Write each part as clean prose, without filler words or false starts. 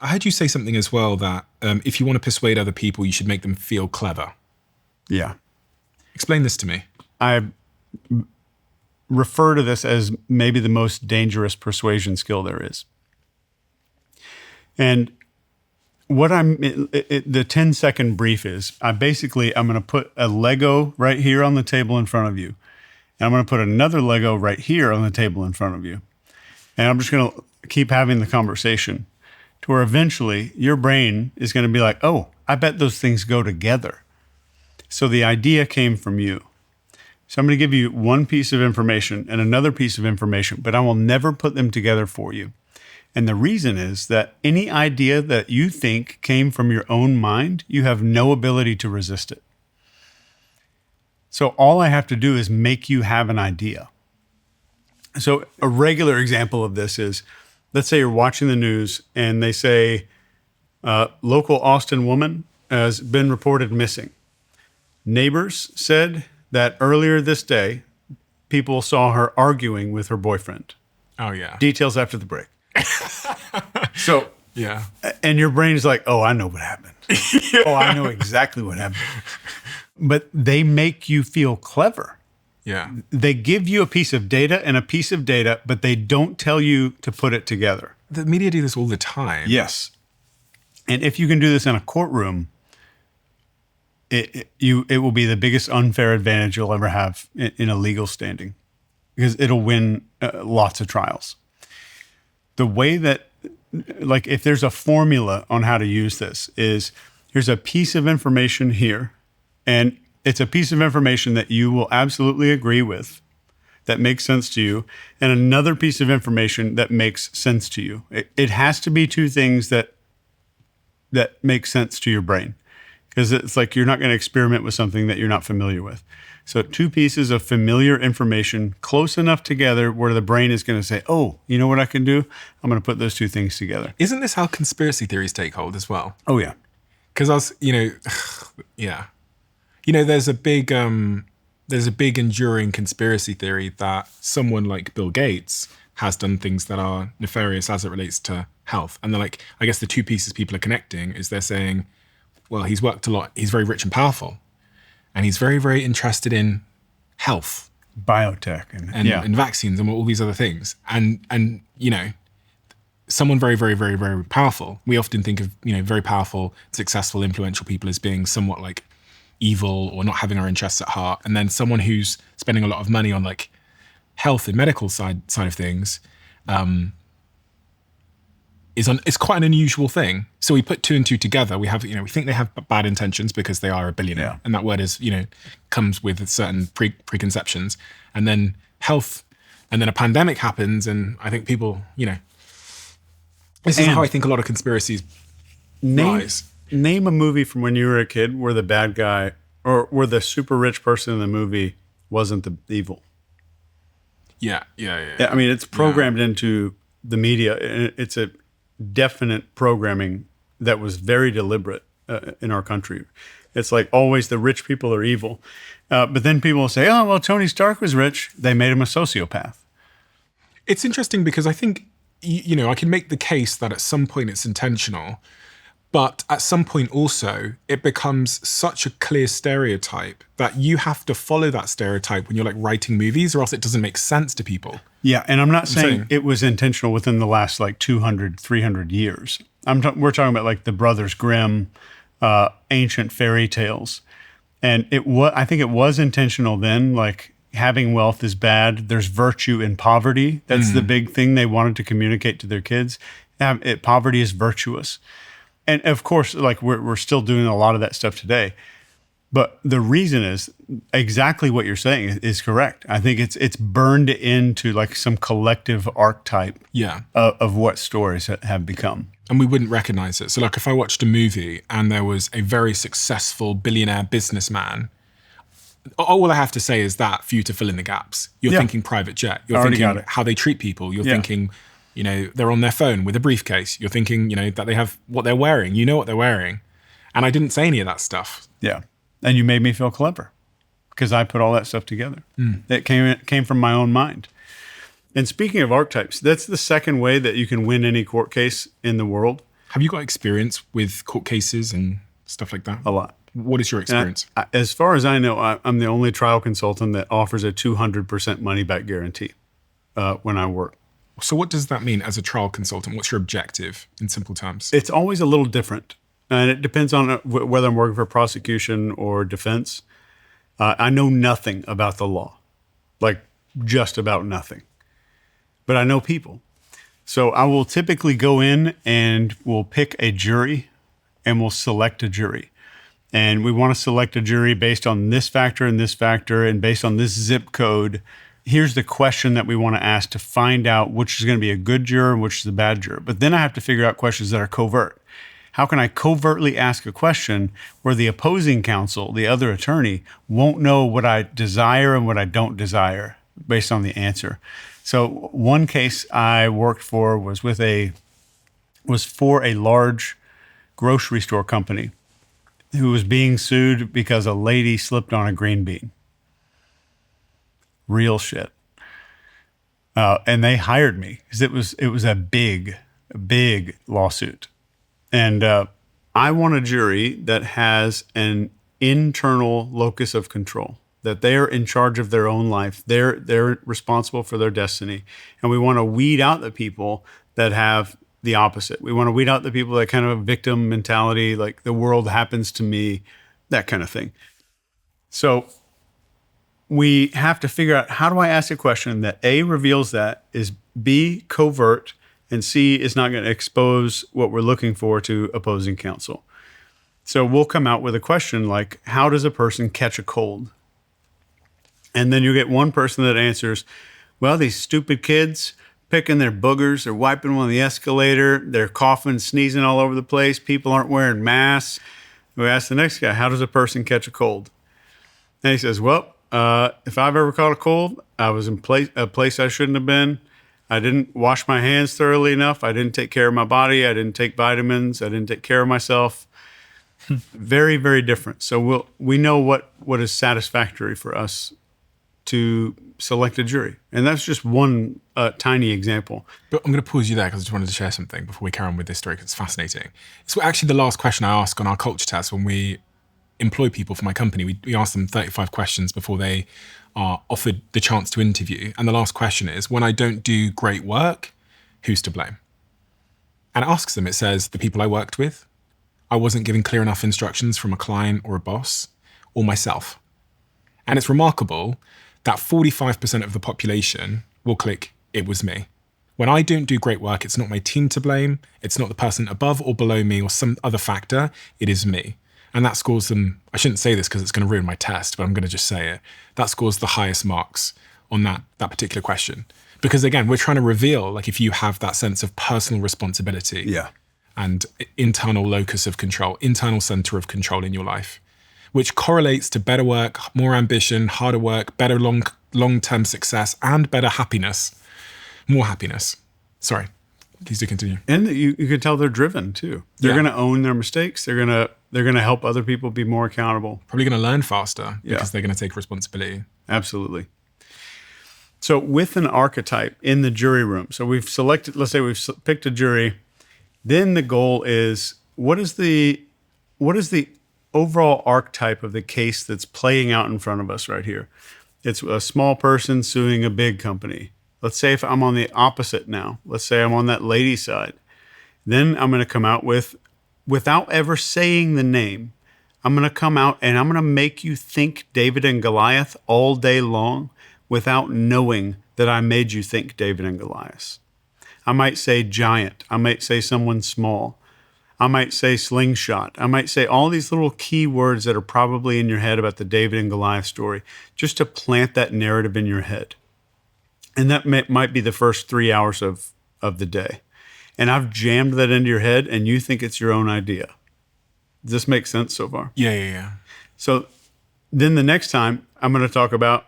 I heard you say something as well that if you want to persuade other people, you should make them feel clever. Yeah. Explain this to me. I refer to this as maybe the most dangerous persuasion skill there is. And what the 10-second brief is, I'm going to put a Lego right here on the table in front of you. And I'm going to put another Lego right here on the table in front of you. And I'm just going to keep having the conversation to where eventually your brain is going to be like, oh, I bet those things go together. So the idea came from you. So I'm going to give you one piece of information and another piece of information, but I will never put them together for you. And the reason is that any idea that you think came from your own mind, you have no ability to resist it. So all I have to do is make you have an idea. So a regular example of this is, let's say you're watching the news and they say, local Austin woman has been reported missing. Neighbors said that earlier this day, people saw her arguing with her boyfriend. Oh, yeah. Details after the break. So, yeah. And your brain is like, oh, I know what happened. Yeah. Oh, I know exactly what happened. But they make you feel clever. Yeah. They give you a piece of data and a piece of data, but they don't tell you to put it together. The media do this all the time. Yes. And if you can do this in a courtroom, it will be the biggest unfair advantage you'll ever have in a legal standing, because it'll win lots of trials. The way that, like, if there's a formula on how to use this is, here's a piece of information here, and it's a piece of information that you will absolutely agree with, that makes sense to you, and another piece of information that makes sense to you. It has to be two things that make sense to your brain, because it's like you're not going to experiment with something that you're not familiar with. So two pieces of familiar information close enough together where the brain is going to say, oh, you know what I can do? I'm going to put those two things together. Isn't this how conspiracy theories take hold as well? Oh, yeah. Because yeah. There's a big enduring conspiracy theory that someone like Bill Gates has done things that are nefarious as it relates to health. And they're like, I guess the two pieces people are connecting is they're saying, well, he's worked a lot. He's very rich and powerful. And he's very, very interested in health. Biotech. And vaccines and all these other things. And someone very, very, very, very powerful. We often think of, very powerful, successful, influential people as being somewhat like evil or not having our interests at heart. And then someone who's spending a lot of money on like health and medical side of things is quite an unusual thing. So we put two and two together. We have, we think they have bad intentions because they are a billionaire. Yeah. And that word is, comes with certain preconceptions. And then health, and then a pandemic happens. And I think people, this is how I think a lot of conspiracies rise. Name a movie from when you were a kid where the bad guy or where the super rich person in the movie wasn't the evil. Yeah. I mean, it's programmed into the media. It's a definite programming that was very deliberate in our country. It's like always the rich people are evil. But then people will say, oh, well, Tony Stark was rich. They made him a sociopath. It's interesting because I think, I can make the case that at some point it's intentional, but at some point also it becomes such a clear stereotype that you have to follow that stereotype when you're like writing movies, or else it doesn't make sense to people. Yeah, and I'm not saying it was intentional within the last like 200, 300 years. We're talking about like the Brothers Grimm, ancient fairy tales. And I think it was intentional then, like having wealth is bad. There's virtue in poverty. That's the big thing they wanted to communicate to their kids. Poverty is virtuous. And of course, like we're still doing a lot of that stuff today. But the reason is exactly what you're saying is correct. I think it's burned into like some collective archetype of what stories have become. And we wouldn't recognize it. So like if I watched a movie and there was a very successful billionaire businessman, all I have to say is that for you to fill in the gaps. You're thinking private jet. You're thinking how they treat people. You're thinking, they're on their phone with a briefcase. You're thinking, that they have what they're wearing. You know what they're wearing. And I didn't say any of that stuff. Yeah. And you made me feel clever because I put all that stuff together. It came from my own mind. And speaking of archetypes, that's the second way that you can win any court case in the world. Have you got experience with court cases and stuff like that? A lot. What is your experience? As far as I know, I'm the only trial consultant that offers a 200% money back guarantee when I work. So what does that mean as a trial consultant? What's your objective in simple terms? It's always a little different. And it depends on whether I'm working for prosecution or defense. I know nothing about the law, like just about nothing. But I know people. So I will typically go in and we'll pick a jury and we'll select a jury. And we want to select a jury based on this factor and based on this zip code. Here's the question that we want to ask to find out which is going to be a good juror and which is a bad juror. But then I have to figure out questions that are covert. How can I covertly ask a question where the opposing counsel, the other attorney, won't know what I desire and what I don't desire based on the answer? So one case I worked for was for a large grocery store company who was being sued because a lady slipped on a green bean. Real shit. And they hired me because it was a big lawsuit. And I want a jury that has an internal locus of control, that they are in charge of their own life. They're responsible for their destiny. And we want to weed out the people that have the opposite. We want to weed out the people that kind of a victim mentality, like the world happens to me, that kind of thing. So we have to figure out, how do I ask a question that A, reveals that, is B, covert, and C, is not going to expose what we're looking for to opposing counsel. So we'll come out with a question like, how does a person catch a cold? And then you get one person that answers, well, these stupid kids picking their boogers, they're wiping on the escalator, they're coughing, sneezing all over the place, people aren't wearing masks. We ask the next guy, how does a person catch a cold? And he says, well, if I've ever caught a cold, I was in a place I shouldn't have been. I didn't wash my hands thoroughly enough. I didn't take care of my body. I didn't take vitamins. I didn't take care of myself. Very, very different. So we know what is satisfactory for us to select a jury. And that's just one tiny example. But I'm going to pause you there because I just wanted to share something before we carry on with this story because it's fascinating. It's actually the last question I ask on our culture test when we employ people for my company. We ask them 35 questions before they are offered the chance to interview. And the last question is, when I don't do great work, who's to blame? And it asks them, it says, the people I worked with, I wasn't given clear enough instructions from a client or a boss, or myself. And it's remarkable that 45% of the population will click, it was me. When I don't do great work, it's not my team to blame. It's not the person above or below me or some other factor. It is me. And that scores them, I shouldn't say this because it's going to ruin my test, but I'm going to just say it. That scores the highest marks on that particular question. Because again, we're trying to reveal, like, if you have that sense of personal responsibility and internal locus of control, internal center of control in your life, which correlates to better work, more ambition, harder work, better long-term success, and better happiness, more happiness. Sorry, please do continue. And you can tell they're driven too. They're going to own their mistakes. They're going to help other people be more accountable. Probably going to learn faster because they're going to take responsibility. Absolutely. So with an archetype in the jury room, so we've selected, let's say we've picked a jury, then the goal is, what is the overall archetype of the case that's playing out in front of us right here? It's a small person suing a big company. Let's say if I'm on the opposite now, let's say I'm on that lady side, then I'm going to come out with, without ever saying the name, I'm going to come out and I'm going to make you think David and Goliath all day long without knowing that I made you think David and Goliath. I might say giant. I might say someone small. I might say slingshot. I might say all these little key words that are probably in your head about the David and Goliath story, just to plant that narrative in your head. And that might be the first 3 hours of the day. And I've jammed that into your head and you think it's your own idea. Does this make sense so far? Yeah. So then the next time I'm going to talk about,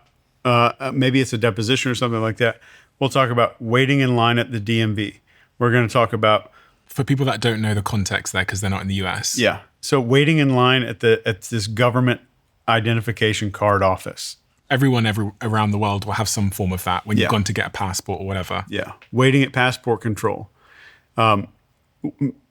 maybe it's a deposition or something like that. We'll talk about waiting in line at the DMV. We're going to talk about... For people that don't know the context there because they're not in the US. Yeah. So waiting in line at this government identification card office. Everyone around the world will have some form of that when you've gone to get a passport or whatever. Yeah. Waiting at passport control.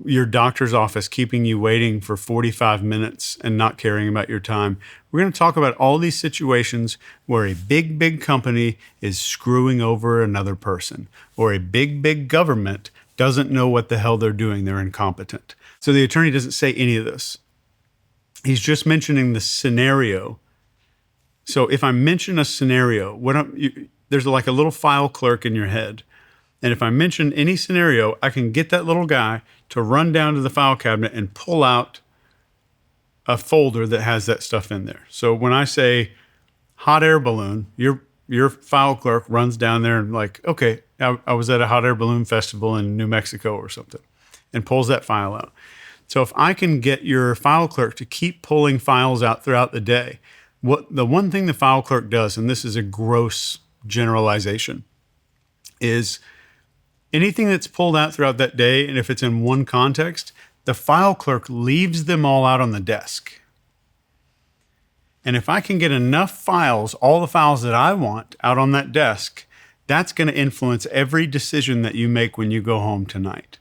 your doctor's office keeping you waiting for 45 minutes and not caring about your time. We're going to talk about all these situations where a big company is screwing over another person, or a big government doesn't know what the hell they're doing. They're incompetent. So the attorney doesn't say any of this. He's just mentioning the scenario. So if I mention a scenario, there's like a little file clerk in your head. And if I mention any scenario, I can get that little guy to run down to the file cabinet and pull out a folder that has that stuff in there. So when I say hot air balloon, your file clerk runs down there and like, okay, I was at a hot air balloon festival in New Mexico or something, and pulls that file out. So if I can get your file clerk to keep pulling files out throughout the day, the one thing the file clerk does, and this is a gross generalization, is anything that's pulled out throughout that day, and if it's in one context, the file clerk leaves them all out on the desk. And if I can get enough files, all the files that I want out on that desk, that's going to influence every decision that you make when you go home tonight.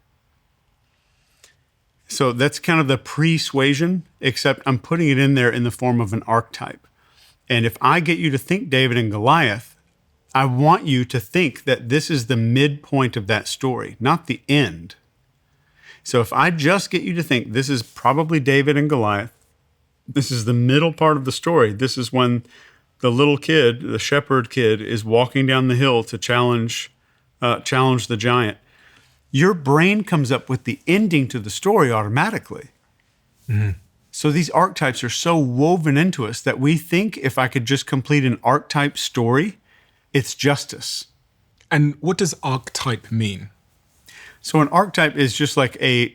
So that's kind of the persuasion, except I'm putting it in there in the form of an archetype. And if I get you to think David and Goliath, I want you to think that this is the midpoint of that story, not the end. So if I just get you to think this is probably David and Goliath, this is the middle part of the story. This is when the little kid, the shepherd kid, is walking down the hill to challenge the giant. Your brain comes up with the ending to the story automatically. Mm-hmm. So these archetypes are so woven into us that we think if I could just complete an archetype story, it's justice. And what does archetype mean? So an archetype is just like a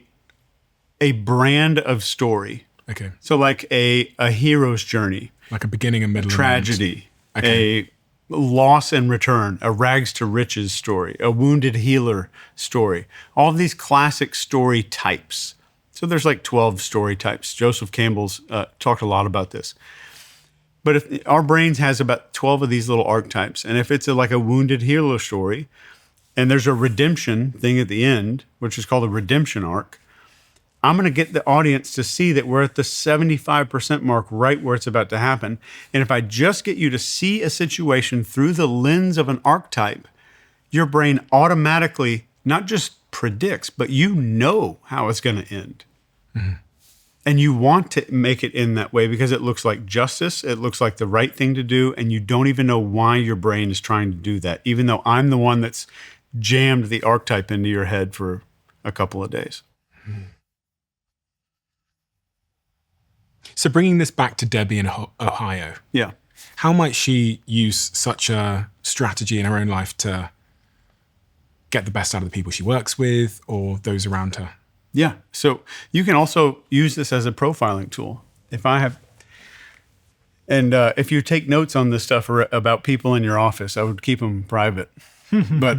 brand of story. Okay. So like a hero's journey. Like a beginning, a middle, tragedy, and end. Okay. A loss and return, a rags to riches story, a wounded healer story. All of these classic story types. So there's like 12 story types. Joseph Campbell's talked a lot about this. But if our brains has about 12 of these little archetypes, and if it's like a wounded hero story, and there's a redemption thing at the end, which is called a redemption arc, I'm going to get the audience to see that we're at the 75% mark, right where it's about to happen. And if I just get you to see a situation through the lens of an archetype, your brain automatically not just predicts, but you know how it's going to end. Mm-hmm. And you want to make it in that way because it looks like justice, it looks like the right thing to do, and you don't even know why your brain is trying to do that, even though I'm the one that's jammed the archetype into your head for a couple of days. So bringing this back to Debbie in Ohio. Yeah. How might she use such a strategy in her own life to get the best out of the people she works with or those around her? Yeah. So you can also use this as a profiling tool. If you take notes on this stuff about people in your office, I would keep them private. But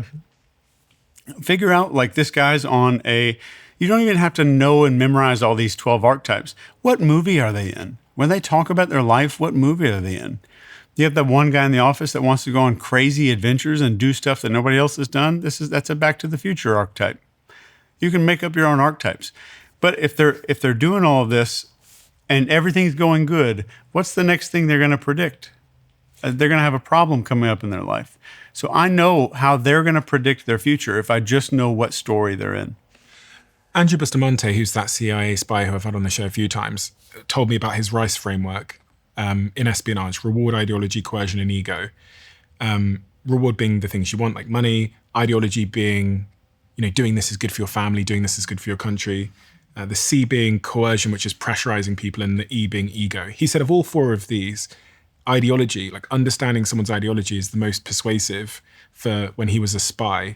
figure out, like, this guy's on you don't even have to know and memorize all these 12 archetypes. What movie are they in? When they talk about their life, what movie are they in? You have that one guy in the office that wants to go on crazy adventures and do stuff that nobody else has done. That's a Back to the Future archetype. You can make up your own archetypes. But if they're doing all of this and everything's going good, what's the next thing they're going to predict? They're going to have a problem coming up in their life. So I know how they're going to predict their future if I just know what story they're in. Andrew Bustamante, who's that CIA spy who I've had on the show a few times, told me about his RICE framework in espionage: reward, ideology, coercion, and ego. Reward being the things you want, like money; ideology being, doing this is good for your family, doing this is good for your country. The C being coercion, which is pressurizing people, and the E being ego. He said of all four of these, ideology, like understanding someone's ideology, is the most persuasive for when he was a spy.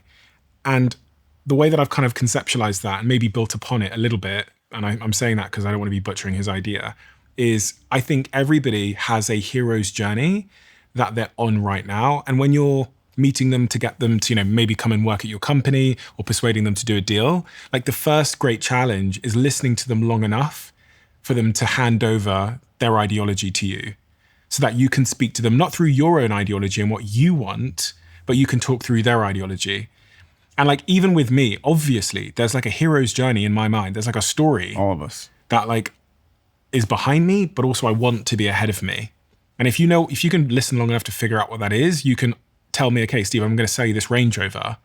And the way that I've kind of conceptualized that and maybe built upon it a little bit, and I'm saying that because I don't want to be butchering his idea, is I think everybody has a hero's journey that they're on right now. And when you're meeting them to get them to, maybe come and work at your company or persuading them to do a deal, like the first great challenge is listening to them long enough for them to hand over their ideology to you so that you can speak to them, not through your own ideology and what you want, but you can talk through their ideology. And like, even with me, obviously, there's like a hero's journey in my mind. There's like a story All of us. that like is behind me, but also I want to be ahead of me. And if you can listen long enough to figure out what that is, you can tell me, okay, Steve, I'm going to sell you this Range Rover,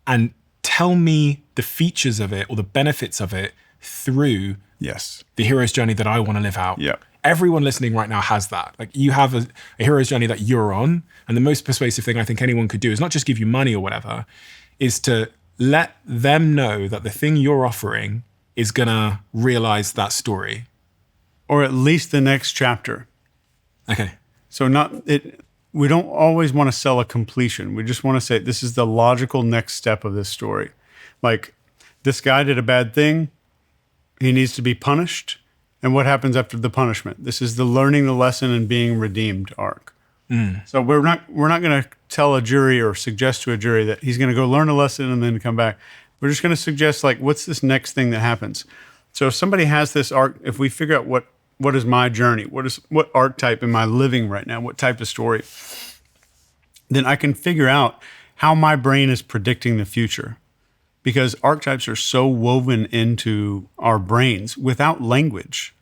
and tell me the features of it or the benefits of it through Yes. the hero's journey that I want to live out. Yeah. Everyone listening right now has that. Like, you have a hero's journey that you're on. And the most persuasive thing I think anyone could do is not just give you money or whatever, is to let them know that the thing you're offering is going to realize that story. Or at least the next chapter. Okay. So we don't always want to sell a completion. We just want to say this is the logical next step of this story. Like, this guy did a bad thing. He needs to be punished. And what happens after the punishment? This is the learning the lesson and being redeemed arc. So we're not going to tell a jury or suggest to a jury that he's going to go learn a lesson and then come back. We're just going to suggest, like, what's this next thing that happens? So if somebody has this arc, if we figure out what is my journey, what archetype am I living right now, what type of story, then I can figure out how my brain is predicting the future. Because archetypes are so woven into our brains without language.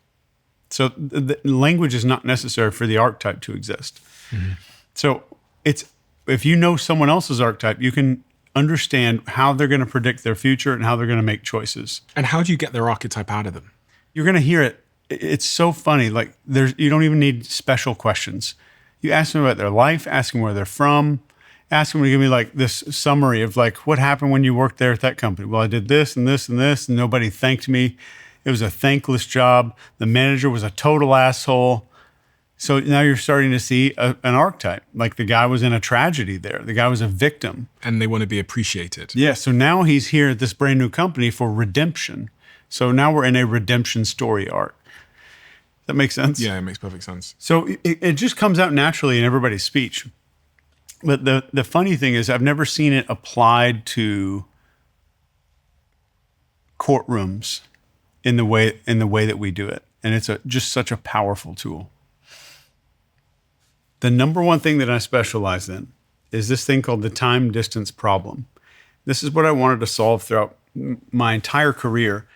So the language is not necessary for the archetype to exist. Mm-hmm. So if you know someone else's archetype, you can understand how they're going to predict their future and how they're going to make choices. And how do you get their archetype out of them? You're going to hear it. It's so funny. Like, you don't even need special questions. You ask them about their life, ask them where they're from, ask them to give me like this summary of like, what happened when you worked there at that company? Well, I did this and this and this, and nobody thanked me. It was a thankless job. The manager was a total asshole. So now you're starting to see an archetype. Like, the guy was in a tragedy there. The guy was a victim. And they want to be appreciated. Yeah, so now he's here at this brand new company for redemption. So now we're in a redemption story arc. That makes sense? Yeah, it makes perfect sense. So it just comes out naturally in everybody's speech. But the funny thing is, I've never seen it applied to courtrooms in the way that we do it. And it's just such a powerful tool. The number one thing that I specialize in is this thing called the time distance problem. This is what I wanted to solve throughout my entire career.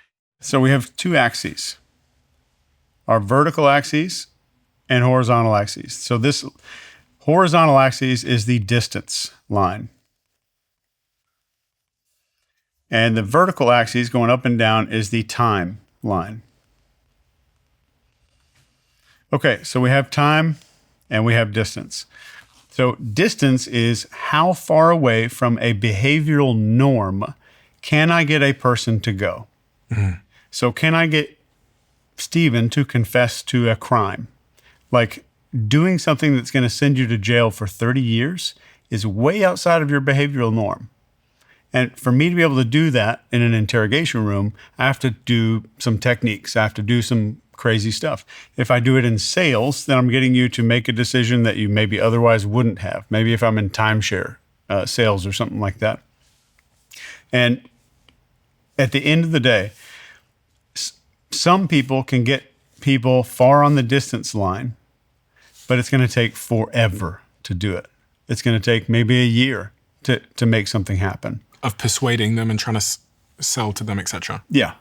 So we have two axes, our vertical axes and horizontal axes. So this horizontal axis is the distance line. And the vertical axis going up and down is the time line. Okay, so we have time and we have distance. So distance is how far away from a behavioral norm can I get a person to go? Mm-hmm. So can I get Stephen to confess to a crime? Like, doing something that's going to send you to jail for 30 years is way outside of your behavioral norm. And for me to be able to do that in an interrogation room, I have to do some techniques. I have to do some crazy stuff. If I do it in sales, then I'm getting you to make a decision that you maybe otherwise wouldn't have. Maybe if I'm in timeshare sales or something like that. And at the end of the day, some people can get people far on the distance line, but it's going to take forever to do it. It's going to take maybe a year to make something happen. Of persuading them and trying to sell to them, etc. Yeah.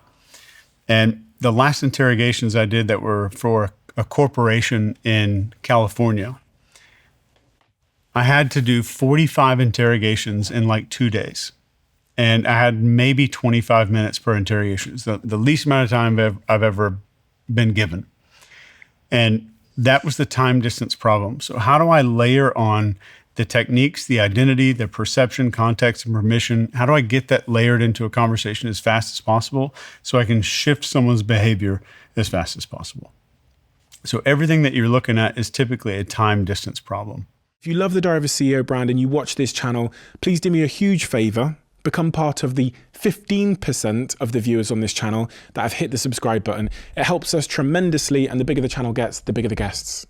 And the last interrogations I did that were for a corporation in California, I had to do 45 interrogations in like 2 days. And I had maybe 25 minutes per interrogation. It's the least amount of time I've ever been given. And that was the time distance problem. So how do I layer on the techniques, the identity, the perception, context, and permission? How do I get that layered into a conversation as fast as possible so I can shift someone's behavior as fast as possible? So everything that you're looking at is typically a time distance problem. If you love the Diary of a CEO brand and you watch this channel, please do me a huge favor. Become part of the 15% of the viewers on this channel that have hit the subscribe button. It helps us tremendously, and the bigger the channel gets, the bigger the guests.